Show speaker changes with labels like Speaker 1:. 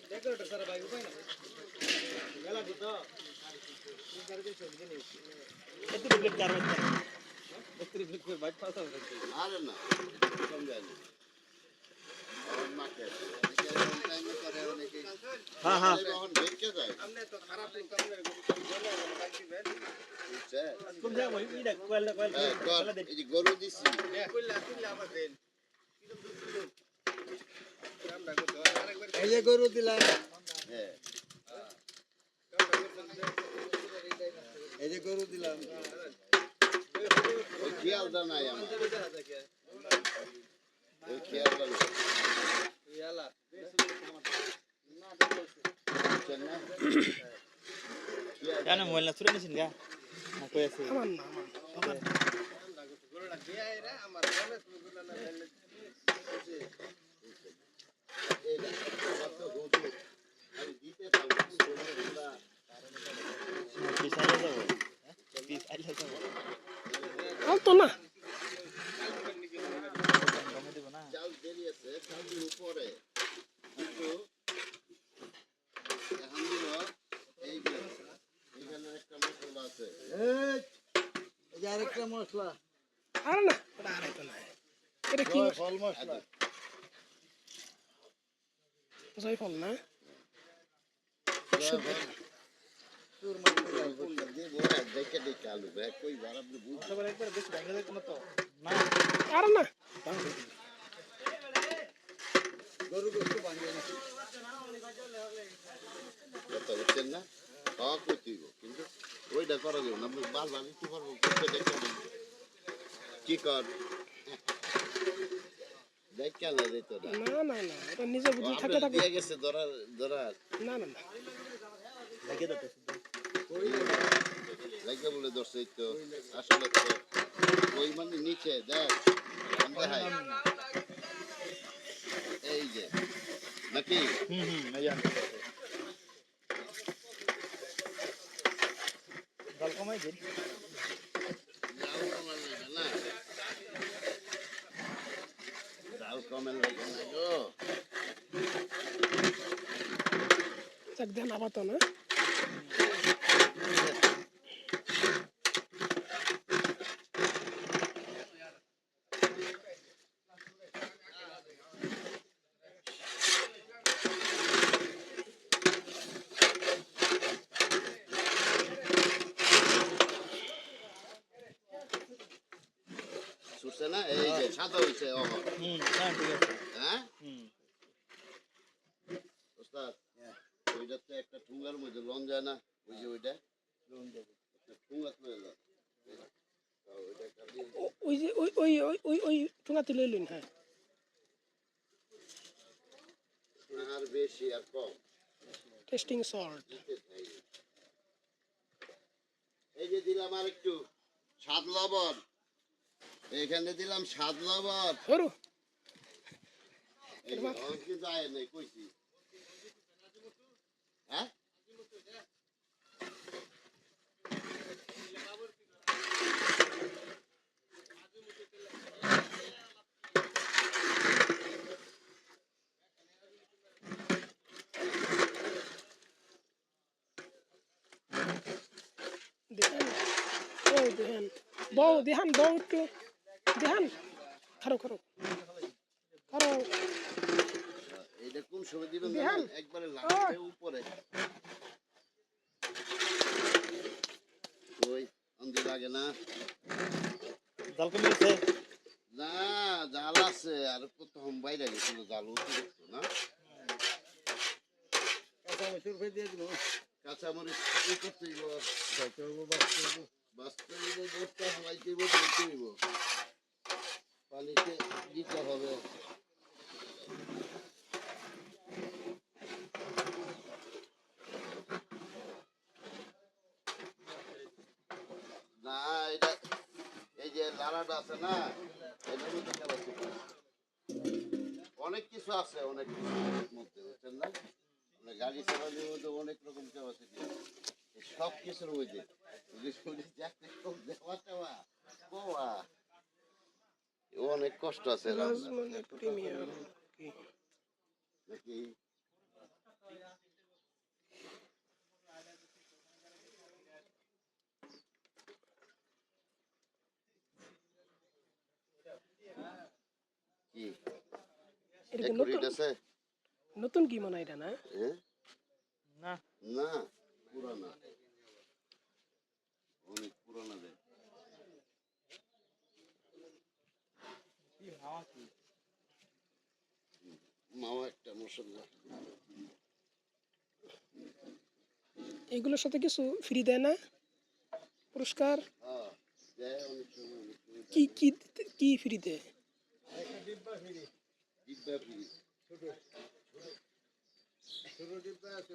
Speaker 1: decorator sir भाई उपाय ना गेला तो किती बिट करवायचं किती बिट बाईक पास होतं अरे ना समजा और मार्केट टाइम में करे होने की हां हां हम देख के जाए हमने तो खराब कम में बाकी बैठ तुम जा वही इधर कोयल ये गरु दिसी कोयल आবার দেন এই যে গরু দিলাম হ্যাঁ এই যে গরু দিলাম ওই খেয়ালটা নাই আমার ওই খেয়ালটা নাই ইয়ালা কেন মোবাইল না চুরে নিছেন গা না কই আছে আমার না আমার গরুটা দিয়া রে আমার বলে গরুটা না তো না চাল দেরি আছে চালের উপরে কিন্তু এইখানে একটা মশলা আছে এই যে আরেকটা মশলা আর না ওটা আরেকটা না এটা কি ফল মশলা জয়ফল না তোর মশলা দিয়ে বড় দেখে দেখে আলু ভাই কই বার আপনি বুঝতে পারেন একবার বেশি ভাঙা যায় না তো না আর না গরু গোস্ত ভাঙে না তো বুঝছেন না খাওয়া করতেইব কিন্তু ওইটা করা যাবে না বাল বাল একটু পারবো দেখে কি কর দেখ কেন দিত না না না এটা নিজে বুঝি থাকে থাকে দিয়ে গেছে ধরা না না না লাগে দিতে কই লাগে বলে ধরছে তো আসলে তো ওই মানে নিচে দেখ দেখাই এই যে নাকি এই জানতে ডাল কমাই দিন ডাল কমাই লাগে না গো চাক দেন আবার তো না না এই যে সাদা হইছে ও হ্যাঁ ঠিক আছে হ্যাঁ ওস্তাদ ওইটাতে একটা ঠুঙ্গার মধ্যে লন যায় না ওই যে ওইটা লন যাবে একটা ঠুঙ্গা তুলে দাও ওইটা কালি ওই যে ওই ঠুঙ্গা তুলে লইন হ্যাঁ আর বেশি আর কম টেস্টিং সল্ট এই যে দিলাম আর একটু স্বাদ লবণ এখানে দিলাম স্বাদ লবণ ধরো এই কি যায় না কইছি হ্যাঁ বউ দেহান বউ একটু দেহান খারো খারো খারো এটা কোন সময় দিবেন একবারে লাগবে উপরে ওই অন্ধি লাগে না জাল কমিয়েছে না জাল আছে আর প্রথম বাইরে গেছিল জাল উঠে না কাঁচা মরিচ ফেলে দিয়ে দিব কাঁচা মরিচ কি করতে দিব খাইতে হবে বাঁচতে দিব বস্তা হালাইতে দিব দিতে দিব পানিতে দিতে হবে না এটা এই যে লাড়াটা আছে না এটার মধ্যে অনেক কিছু আছে অনেক কিছু মধ্যে বুঝছেন না গাড়ি চালানোর মধ্যে অনেক রকম ক্যাপাসিটি আছে সব কিছুর মধ্যে অনেক কষ্ট আছে
Speaker 2: রাজমানের প্রিমিয়াম
Speaker 1: নাকি কি
Speaker 2: এটা নতুন কি মনে হয় এটা না
Speaker 1: না না পুরানা অনেক পুরানা দেয় মামা একটা মশলা
Speaker 2: এগুলোর সাথে কিছু ফ্রি দেয় না পুরস্কার
Speaker 1: দেয় অনেক সময়
Speaker 2: কি কি কি ফ্রি দেয়
Speaker 1: ডিব্বা ফ্রি ছোট ছোট ডিব্বা আছে